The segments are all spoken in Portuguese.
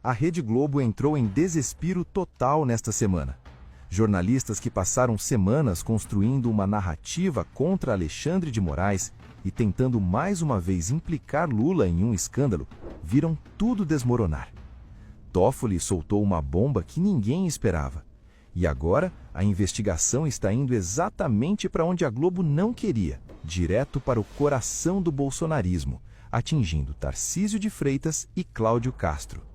A Rede Globo entrou em desespero total nesta semana. Jornalistas que passaram semanas construindo uma narrativa contra Alexandre de Moraes e tentando mais uma vez implicar Lula em um escândalo, viram tudo desmoronar. Toffoli soltou uma bomba que ninguém esperava. E agora, a investigação está indo exatamente para onde a Globo não queria, direto para o coração do bolsonarismo, atingindo Tarcísio de Freitas e Cláudio Castro.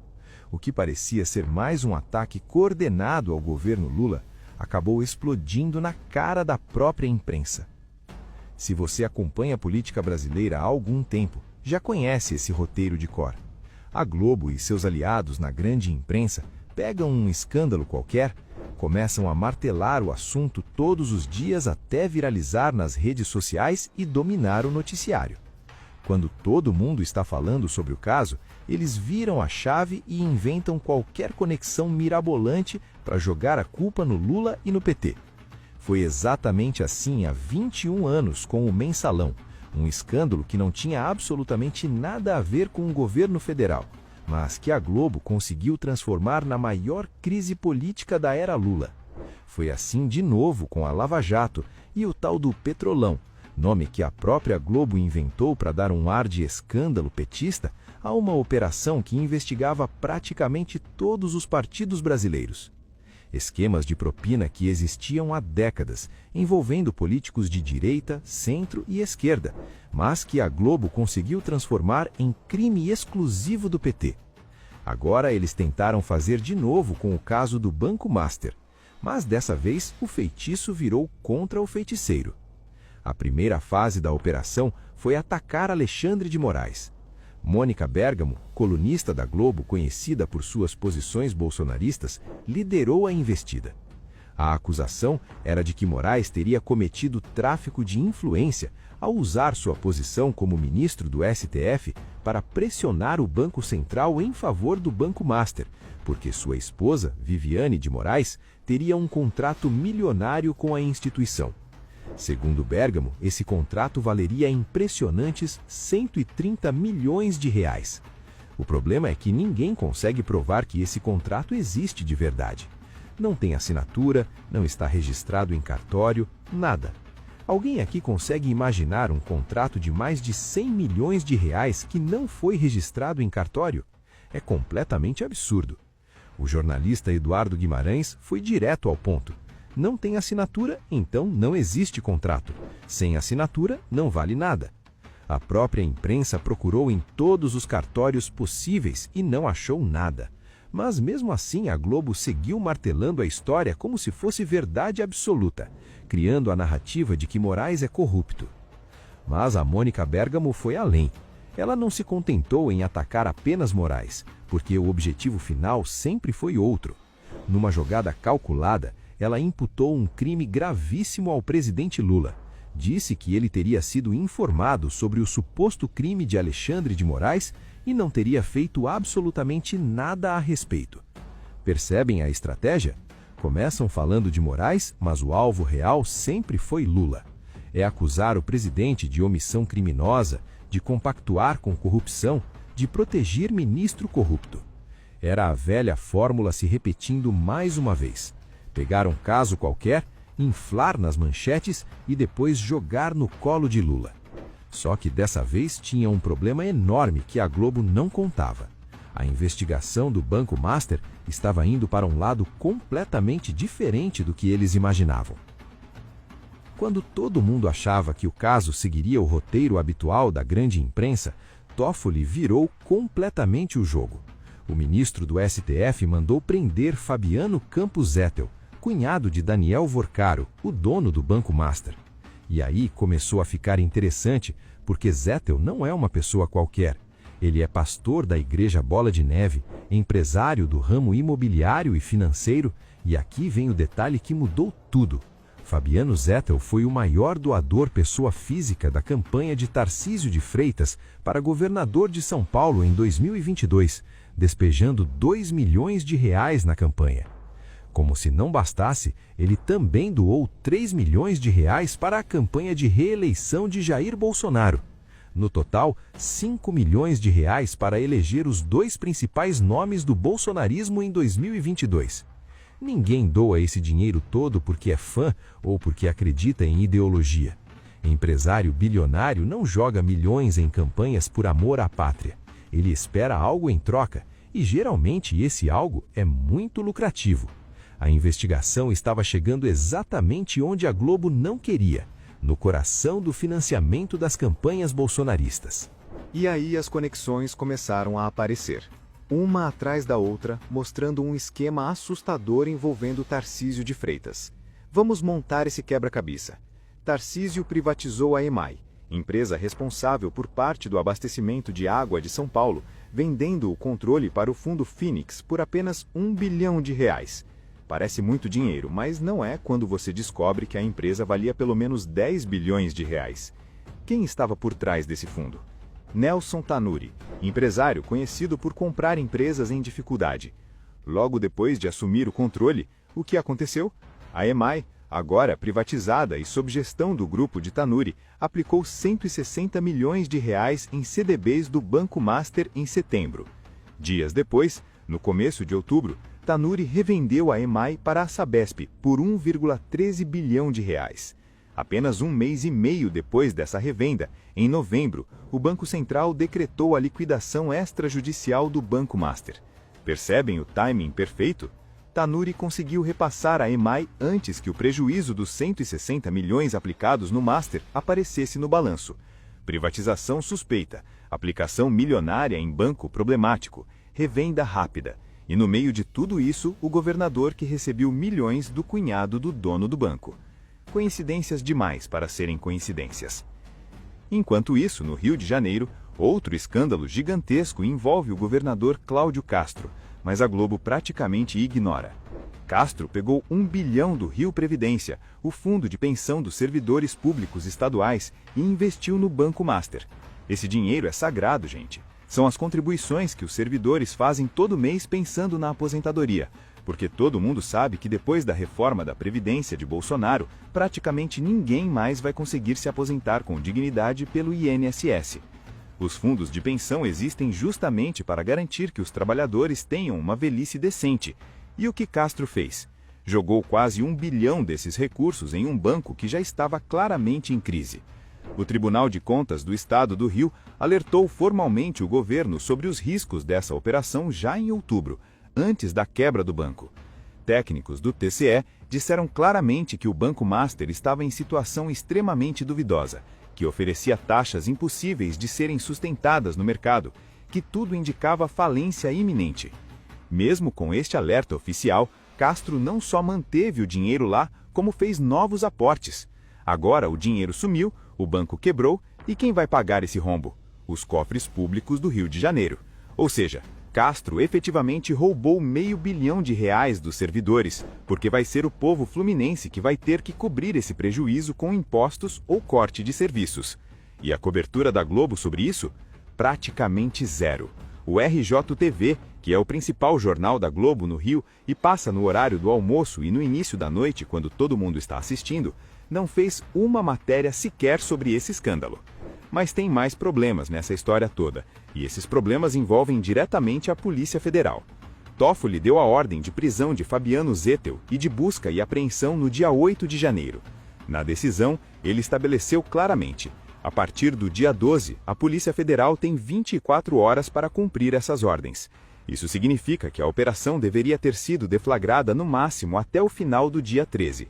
O que parecia ser mais um ataque coordenado ao governo Lula, acabou explodindo na cara da própria imprensa. Se você acompanha a política brasileira há algum tempo, já conhece esse roteiro de cor. A Globo e seus aliados na grande imprensa pegam um escândalo qualquer, começam a martelar o assunto todos os dias até viralizar nas redes sociais e dominar o noticiário. Quando todo mundo está falando sobre o caso, eles viram a chave e inventam qualquer conexão mirabolante para jogar a culpa no Lula e no PT. Foi exatamente assim há 21 anos com o Mensalão, um escândalo que não tinha absolutamente nada a ver com o governo federal, mas que a Globo conseguiu transformar na maior crise política da era Lula. Foi assim de novo com a Lava Jato e o tal do Petrolão, nome que a própria Globo inventou para dar um ar de escândalo petista a uma operação que investigava praticamente todos os partidos brasileiros. Esquemas de propina que existiam há décadas, envolvendo políticos de direita, centro e esquerda, mas que a Globo conseguiu transformar em crime exclusivo do PT. Agora eles tentaram fazer de novo com o caso do Banco Master, mas dessa vez o feitiço virou contra o feiticeiro. A primeira fase da operação foi atacar Alexandre de Moraes. Mônica Bergamo, colunista da Globo conhecida por suas posições bolsonaristas, liderou a investida. A acusação era de que Moraes teria cometido tráfico de influência ao usar sua posição como ministro do STF para pressionar o Banco Central em favor do Banco Master, porque sua esposa, Viviane de Moraes, teria um contrato milionário com a instituição. Segundo Bergamo, esse contrato valeria impressionantes 130 milhões de reais. O problema é que ninguém consegue provar que esse contrato existe de verdade. Não tem assinatura, não está registrado em cartório, nada. Alguém aqui consegue imaginar um contrato de mais de 100 milhões de reais que não foi registrado em cartório? É completamente absurdo. O jornalista Eduardo Guimarães foi direto ao ponto. Não tem assinatura, então não existe contrato. Sem assinatura, não vale nada. A própria imprensa procurou em todos os cartórios possíveis e não achou nada. Mas mesmo assim a Globo seguiu martelando a história como se fosse verdade absoluta, criando a narrativa de que Moraes é corrupto. Mas a Mônica Bergamo foi além. Ela não se contentou em atacar apenas Moraes, porque o objetivo final sempre foi outro. Numa jogada calculada, ela imputou um crime gravíssimo ao presidente Lula. Disse que ele teria sido informado sobre o suposto crime de Alexandre de Moraes e não teria feito absolutamente nada a respeito. Percebem a estratégia? Começam falando de Moraes, mas o alvo real sempre foi Lula. É acusar o presidente de omissão criminosa, de compactuar com corrupção, de proteger ministro corrupto. Era a velha fórmula se repetindo mais uma vez. Pegar um caso qualquer, inflar nas manchetes e depois jogar no colo de Lula. Só que dessa vez tinha um problema enorme que a Globo não contava. A investigação do Banco Master estava indo para um lado completamente diferente do que eles imaginavam. Quando todo mundo achava que o caso seguiria o roteiro habitual da grande imprensa, Toffoli virou completamente o jogo. O ministro do STF mandou prender Fabiano Campos Zettel, cunhado de Daniel Vorcaro, o dono do Banco Master. E aí começou a ficar interessante, porque Zettel não é uma pessoa qualquer. Ele é pastor da Igreja Bola de Neve, empresário do ramo imobiliário e financeiro, e aqui vem o detalhe que mudou tudo. Fabiano Zettel foi o maior doador pessoa física da campanha de Tarcísio de Freitas para governador de São Paulo em 2022, despejando 2 milhões de reais na campanha. Como se não bastasse, ele também doou 3 milhões de reais para a campanha de reeleição de Jair Bolsonaro. No total, 5 milhões de reais para eleger os 2 principais nomes do bolsonarismo em 2022. Ninguém doa esse dinheiro todo porque é fã ou porque acredita em ideologia. Empresário bilionário não joga milhões em campanhas por amor à pátria. Ele espera algo em troca, e geralmente esse algo é muito lucrativo. A investigação estava chegando exatamente onde a Globo não queria, no coração do financiamento das campanhas bolsonaristas. E aí as conexões começaram a aparecer, uma atrás da outra, mostrando um esquema assustador envolvendo Tarcísio de Freitas. Vamos montar esse quebra-cabeça. Tarcísio privatizou a EMAI, empresa responsável por parte do abastecimento de água de São Paulo, vendendo o controle para o fundo Phoenix por apenas R$1 bilhão. Parece muito dinheiro, mas não é quando você descobre que a empresa valia pelo menos R$10 bilhões. Quem estava por trás desse fundo? Nelson Tanuri, empresário conhecido por comprar empresas em dificuldade. Logo depois de assumir o controle, o que aconteceu? A EMAI, agora privatizada e sob gestão do grupo de Tanuri, aplicou R$160 milhões em CDBs do Banco Master em setembro. Dias depois, no começo de outubro, Tanuri revendeu a EMAI para a Sabesp por R$1,13 bilhão. Apenas um mês e meio depois dessa revenda, em novembro, o Banco Central decretou a liquidação extrajudicial do Banco Master. Percebem o timing perfeito? Tanuri conseguiu repassar a EMAI antes que o prejuízo dos 160 milhões aplicados no Master aparecesse no balanço. Privatização suspeita, aplicação milionária em banco problemático, revenda rápida. E no meio de tudo isso, o governador que recebeu milhões do cunhado do dono do banco. Coincidências demais para serem coincidências. Enquanto isso, no Rio de Janeiro, outro escândalo gigantesco envolve o governador Cláudio Castro, mas a Globo praticamente ignora. Castro pegou R$1 bilhão do Rio Previdência, o fundo de pensão dos servidores públicos estaduais, e investiu no Banco Master. Esse dinheiro é sagrado, gente. São as contribuições que os servidores fazem todo mês pensando na aposentadoria, porque todo mundo sabe que depois da reforma da Previdência de Bolsonaro, praticamente ninguém mais vai conseguir se aposentar com dignidade pelo INSS. Os fundos de pensão existem justamente para garantir que os trabalhadores tenham uma velhice decente. E o que Castro fez? Jogou quase R$1 bilhão desses recursos em um banco que já estava claramente em crise. O Tribunal de Contas do Estado do Rio alertou formalmente o governo sobre os riscos dessa operação já em outubro, antes da quebra do banco. Técnicos do TCE disseram claramente que o Banco Master estava em situação extremamente duvidosa, que oferecia taxas impossíveis de serem sustentadas no mercado, que tudo indicava falência iminente. Mesmo com este alerta oficial, Castro não só manteve o dinheiro lá, como fez novos aportes. Agora o dinheiro sumiu, o banco quebrou, e quem vai pagar esse rombo? Os cofres públicos do Rio de Janeiro. Ou seja, Castro efetivamente roubou R$500 milhão dos servidores, porque vai ser o povo fluminense que vai ter que cobrir esse prejuízo com impostos ou corte de serviços. E a cobertura da Globo sobre isso? Praticamente zero. O RJTV, que é o principal jornal da Globo no Rio e passa no horário do almoço e no início da noite, quando todo mundo está assistindo, não fez uma matéria sequer sobre esse escândalo. Mas tem mais problemas nessa história toda, e esses problemas envolvem diretamente a Polícia Federal. Toffoli deu a ordem de prisão de Fabiano Zettel e de busca e apreensão no dia 8 de janeiro. Na decisão, ele estabeleceu claramente: a partir do dia 12, a Polícia Federal tem 24 horas para cumprir essas ordens. Isso significa que a operação deveria ter sido deflagrada no máximo até o final do dia 13.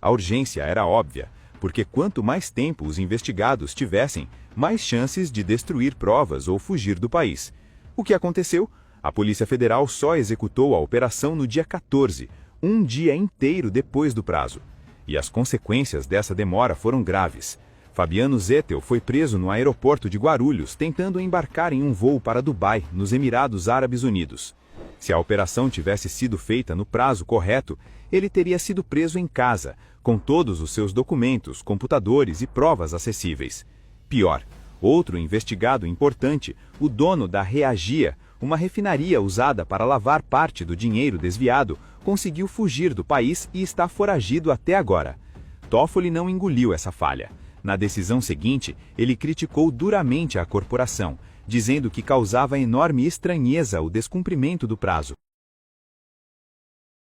A urgência era óbvia, porque quanto mais tempo os investigados tivessem, mais chances de destruir provas ou fugir do país. O que aconteceu? A Polícia Federal só executou a operação no dia 14, um dia inteiro depois do prazo. E as consequências dessa demora foram graves. Fabiano Zettel foi preso no aeroporto de Guarulhos, tentando embarcar em um voo para Dubai, nos Emirados Árabes Unidos. Se a operação tivesse sido feita no prazo correto, ele teria sido preso em casa, com todos os seus documentos, computadores e provas acessíveis. Pior, outro investigado importante, o dono da Reagia, uma refinaria usada para lavar parte do dinheiro desviado, conseguiu fugir do país e está foragido até agora. Toffoli não engoliu essa falha. Na decisão seguinte, ele criticou duramente a corporação, dizendo que causava enorme estranheza o descumprimento do prazo.